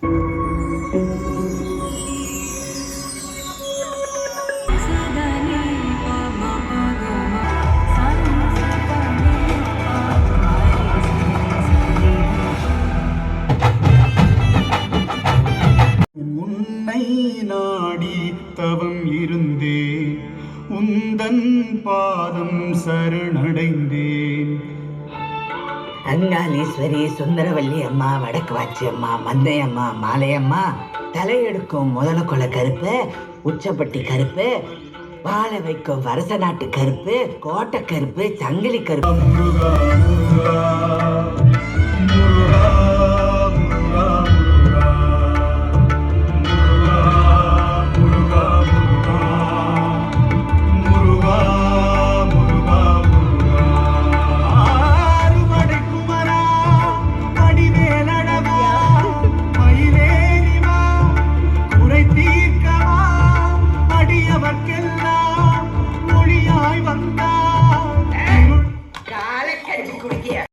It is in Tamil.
உன்னை நாடி தவம் இருந்தேன், உந்தன் பாதம் சரணடைந்தேன். அங்காளீஸ்வரி, சுந்தரவல்லி அம்மா, வடக்கு வாச்சி அம்மா, மந்தையம்மா, மாலையம்மா, தலையெடுக்கும் முதலக்குள்ள கருப்பு, உச்சப்பட்டி கருப்பு, வாழை வைக்கும் வரச நாட்டு கருப்பு, கோட்டை கருப்பு, சங்கிலி கருப்பு.